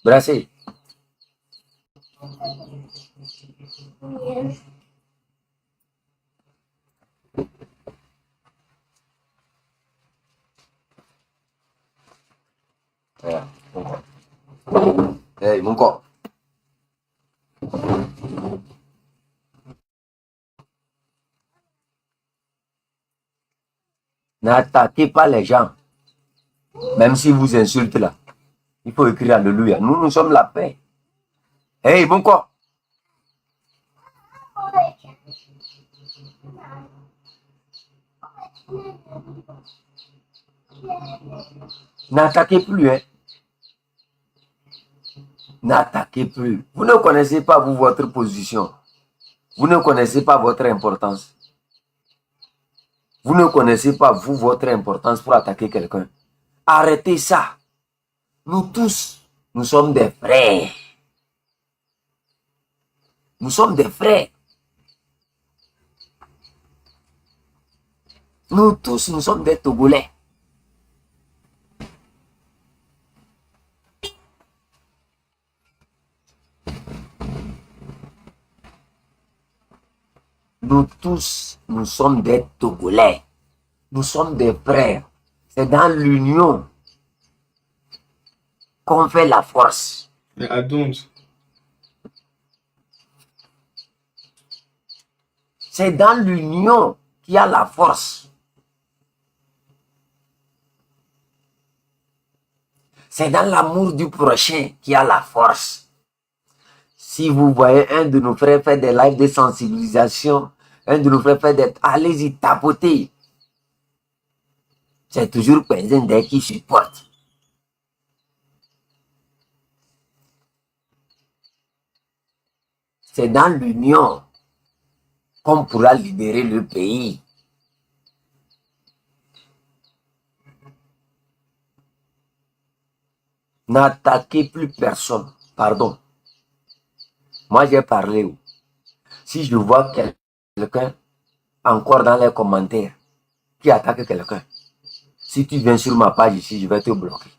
Brassé. Hey, mon corps. N'attaquez pas les gens. Même si vous insultent là. Il faut écrire Alléluia. Nous sommes la paix. Hey, mon corps. N'attaquez plus, hein. N'attaquez plus. Vous ne connaissez pas, vous, votre position. Vous ne connaissez pas votre importance. Vous ne connaissez pas, vous, votre importance pour attaquer quelqu'un. Arrêtez ça. Nous tous, nous sommes des frères. Nous sommes des frères. Nous tous, nous sommes des Togolais. Nous tous, nous sommes des Togolais. Nous sommes des frères. C'est dans l'union qu'on fait la force. Mais I don't. C'est dans l'union qu'il y a la force. C'est dans l'amour du prochain qu'il y a la force. Si vous voyez un de nos frères faire des lives de sensibilisation, un de nos frères faire des... Allez-y, tapotez. C'est toujours Penzende qui supporte. C'est dans l'union qu'on pourra libérer le pays. N'attaquez plus personne. Pardon. Moi, j'ai parlé. Si je vois quelqu'un encore dans les commentaires qui attaque quelqu'un, si tu viens sur ma page ici, je vais te bloquer.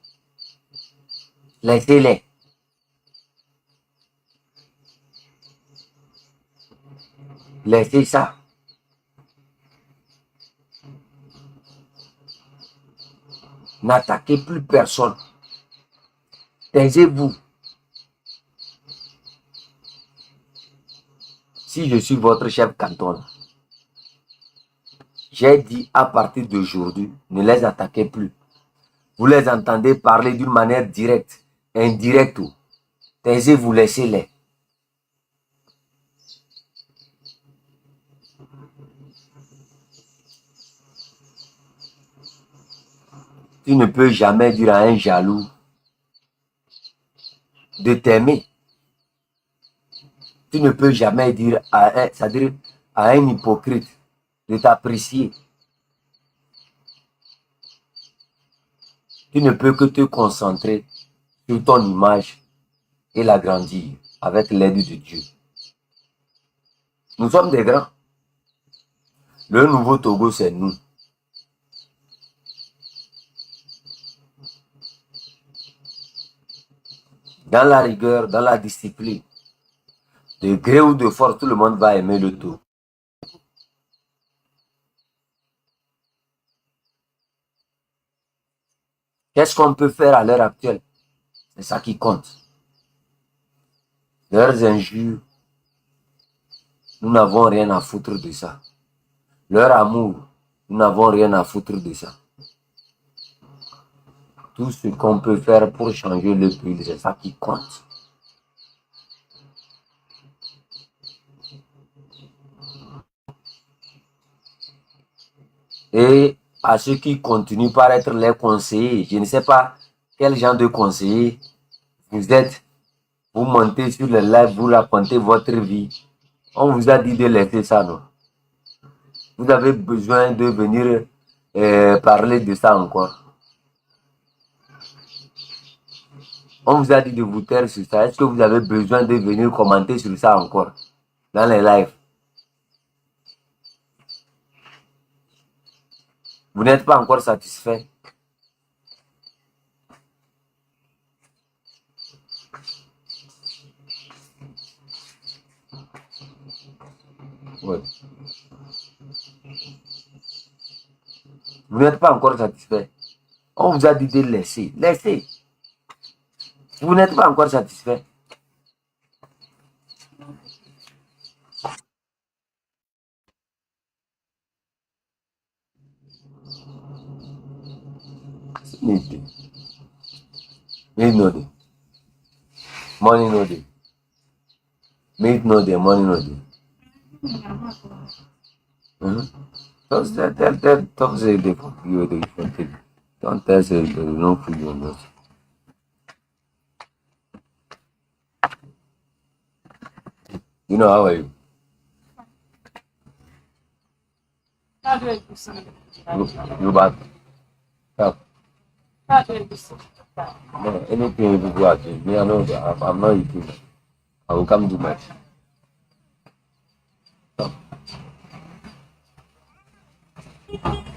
Laissez-les. Laissez ça. N'attaquez plus personne. Taisez-vous. Si je suis votre chef canton, j'ai dit à partir d'aujourd'hui, ne les attaquez plus. Vous les entendez parler d'une manière directe, indirecte. Taisez-vous, laissez-les. Tu ne peux jamais dire à un jaloux de t'aimer. Tu ne peux jamais dire c'est-à-dire à un hypocrite de t'apprécier. Tu ne peux que te concentrer sur ton image et l'agrandir avec l'aide de Dieu. Nous sommes des grands. Le nouveau Togo, c'est nous. Dans la rigueur, dans la discipline, de gré ou de force, tout le monde va aimer le Togo. Qu'est-ce qu'on peut faire à l'heure actuelle? C'est ça qui compte. Leurs injures, nous n'avons rien à foutre de ça. Leur amour, nous n'avons rien à foutre de ça. Tout ce qu'on peut faire pour changer le pays, c'est ça qui compte. Et à ceux qui continuent par être les conseillers, je ne sais pas quel genre de conseiller vous êtes. Vous montez sur le live, vous racontez votre vie. On vous a dit de laisser ça, non? Vous avez besoin de venir parler de ça encore. On vous a dit de vous taire sur ça. Est-ce que vous avez besoin de venir commenter sur ça encore dans les lives? Vous n'êtes pas encore satisfait. Vous n'êtes pas encore satisfait. On vous a dit de laisser. Laissez. Vous n'êtes pas encore satisfait. Money no dey. Money no dey. Meat no dey, money no dey. Just talk say they for you, they can take. Don't tell say they don't feel you on that. You know, how are you? You back? Help. No, anything you do at me, I know that I'm not eating. I will come to my.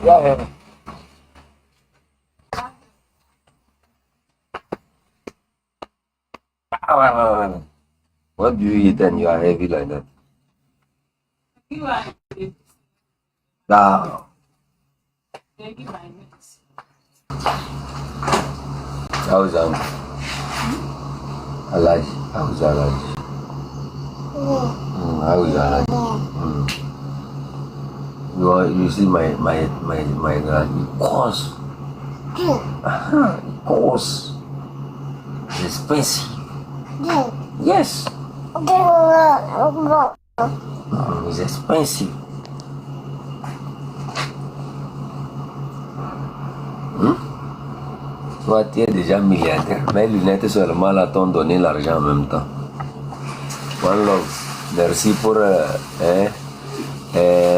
Yeah. What do you eat and you are heavy like that? You are heavy. Nah. How's allergy? How's allergy? How's allergy? You see my grand, it costs. It costs. It's expensive. Yes. It's expensive. Toi, tu es déjà milliardaire. Mes lunettes seulement là t'ont donné l'argent en même temps. One love. Merci pour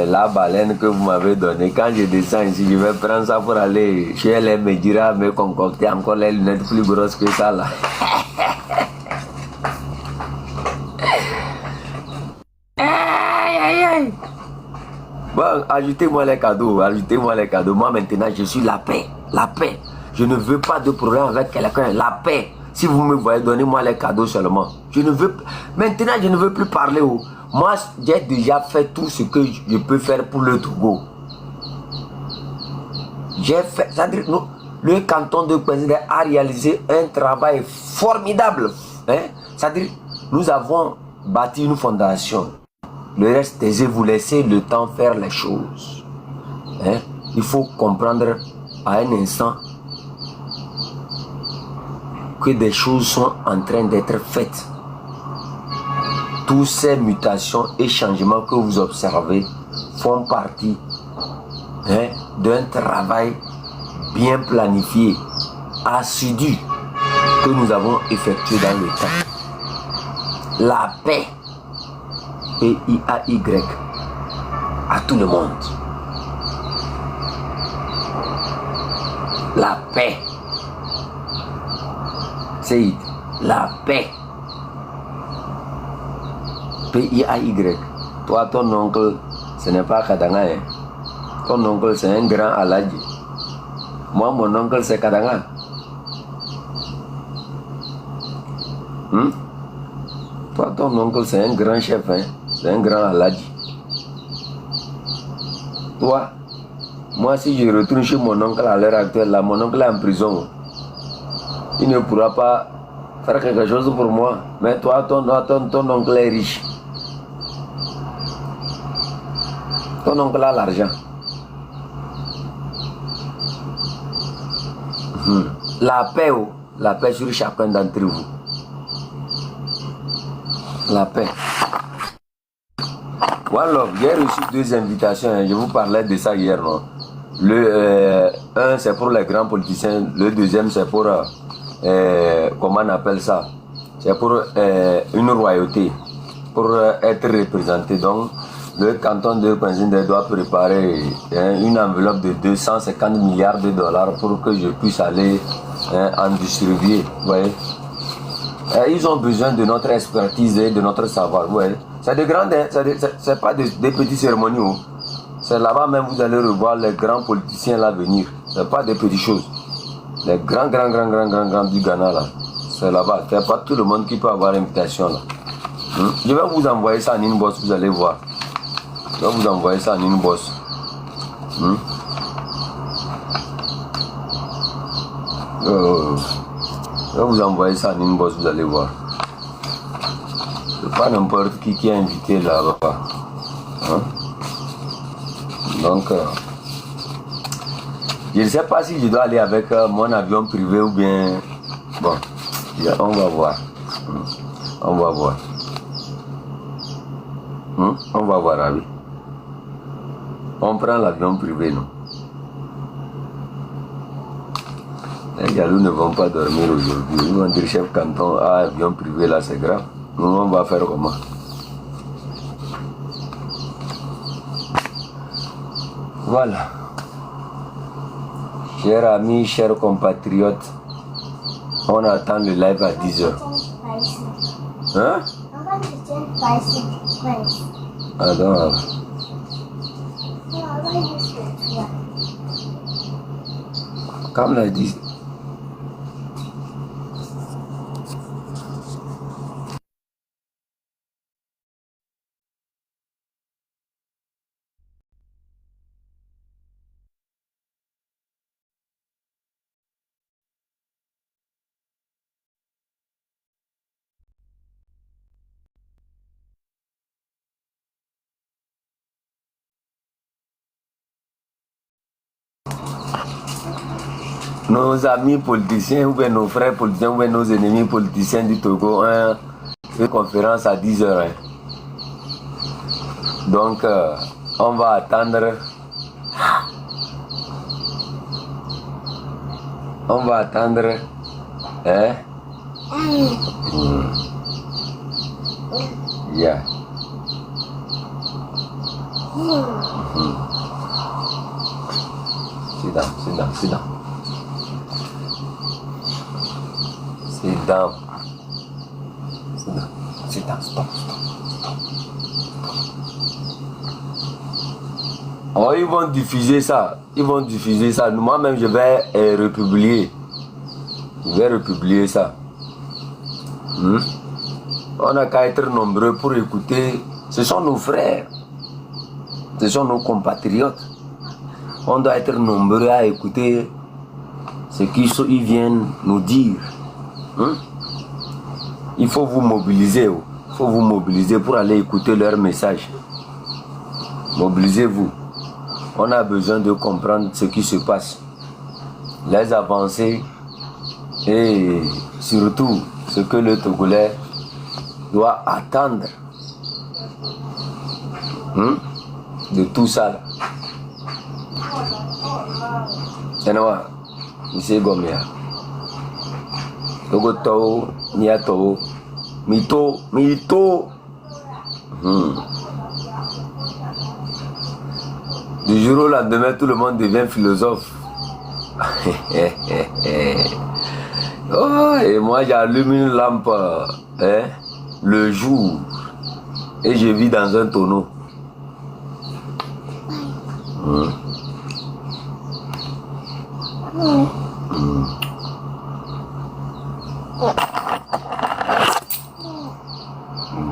la baleine que vous m'avez donnée. Quand je descends ici, je vais prendre ça pour aller chez elle et me dira me concocter encore les lunettes plus grosses que ça là. Bon, ajoutez-moi les cadeaux, ajoutez-moi les cadeaux. Moi maintenant, je suis la paix, la paix. Je ne veux pas de problème avec quelqu'un, la paix. Si vous me voyez, donnez-moi les cadeaux seulement. Je ne veux maintenant, je ne veux plus parler. Moi, j'ai déjà fait tout ce que je peux faire pour le Togo. J'ai fait, c'est-à-dire, le canton de Kouenzé a réalisé un travail formidable. Hein? C'est-à-dire, nous avons bâti une fondation. Le reste, vous laissez le temps faire les choses. Hein? Il faut comprendre à un instant que des choses sont en train d'être faites. Toutes ces mutations et changements que vous observez font partie d'un travail bien planifié, assidu, que nous avons effectué dans le temps. La paix, P-I-A-Y, à tout le monde. La paix. C'est la paix. P-I-A-Y. Toi, ton oncle, ce n'est pas Kadanga. Hein? Ton oncle, c'est un grand Aladji. Moi, mon oncle, c'est Kadanga. Toi, ton oncle, c'est un grand chef. Hein? C'est un grand Aladji. Toi, moi, si je retourne chez mon oncle à l'heure actuelle, là, mon oncle est en prison. Il ne pourra pas faire quelque chose pour moi. Mais toi, ton oncle est riche. Ton oncle a l'argent. La paix sur chacun d'entre vous. La paix. One love, j'ai reçu 2 invitations. Hein. Je vous parlais de ça hier, non? Un, c'est pour les grands politiciens. Le deuxième, c'est pour... comment on appelle ça? C'est pour une royauté, pour être représenté. Donc, le canton de Kouenzé doit préparer une enveloppe de 250 milliards de dollars pour que je puisse aller en distribuer. Vous voyez? Ils ont besoin de notre expertise et de notre savoir. Vous voyez? C'est de grandes, c'est pas des petites cérémonies. C'est là-bas même vous allez revoir les grands politiciens là venir. C'est pas des petites choses. Les grands du Ghana là, c'est là-bas. C'est pas tout le monde qui peut avoir invitation là. Je vais vous envoyer ça en inbox, vous allez voir. Je vais vous envoyer ça en inbox. Je vais vous envoyer ça en inbox, vous allez voir. C'est pas n'importe qui est invité là-bas. Hein? Donc, je ne sais pas si je dois aller avec mon avion privé ou bien... Bon, on va voir. On va voir. On va voir, ah oui. On prend l'avion privé, non? Les jaloux ne vont pas dormir aujourd'hui. Ils vont dire, chef canton, avion privé là, c'est grave. Nous, on va faire comment? Voilà. Chers amis, chers compatriotes, on attend le live à 10h. Hein? I don't have. Come like this. Nos amis politiciens ou bien nos frères politiciens ou bien nos ennemis politiciens du Togo ont une conférence à 10h. Hein. Donc, on va attendre. On va attendre. Hein? Yeah. Sit down, sit down, sit down. Sit down. Sit down. Sit down. Stop. Oh, ils vont diffuser ça. Ils vont diffuser ça. Moi-même, je vais republier. Je vais republier ça. On n'a qu'à être nombreux pour écouter. Ce sont nos frères. Ce sont nos compatriotes. On doit être nombreux à écouter ce qu'ils viennent nous dire. Il faut vous mobiliser. Il faut vous mobiliser pour aller écouter leur message. Mobilisez-vous. On a besoin de comprendre ce qui se passe. Les avancées et surtout ce que le Togolais doit attendre de tout ça. Enwa, Monsieur Gomia. Togoto, Niato, Mito. Du jour au lendemain, tout le monde devient philosophe. Oh, et moi, j'allume une lampe le jour et je vis dans un tonneau.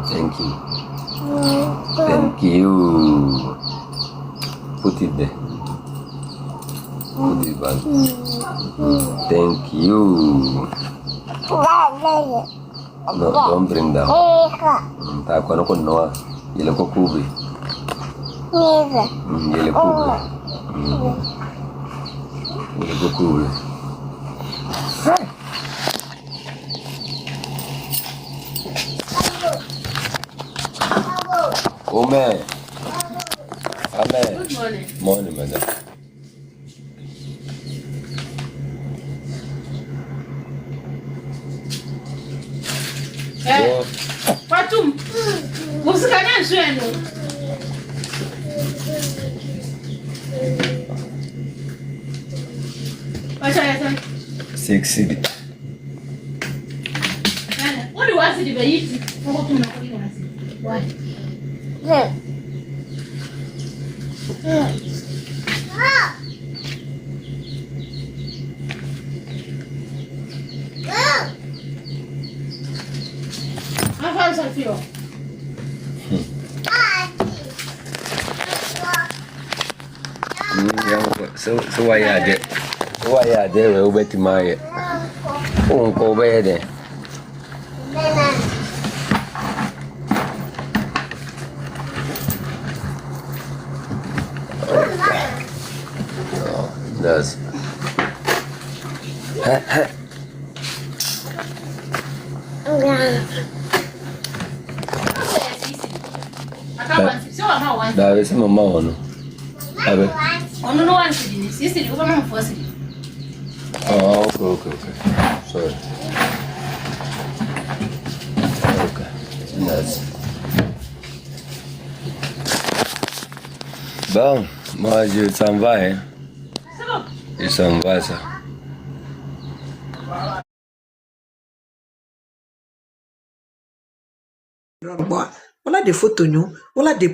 Thank you. Thank you. Put it there. Put it back. Thank you. No, don't bring down. Ta kono kon noa. Yele ko kubi. Yele kubi. Yele ko kubi. Amen. Amen. Good morning. Morning, madam. Fatum, você ganha gênio. Vai já essa. Sexy. Onde o ácido vai ir? Vou botar na colina assim. Vai. So why are they? Ouais, ya de we beti maye. On ko be de. That's. Da vez mamá o no. A ver. Ono no one city. Sisi ni kama mfosi. Oh, okay. Sorry. Okay. That's. Bon, moi je s'en va, hein. C'est bon. Il s'en va, ça. Voilà des photos, nous. Voilà des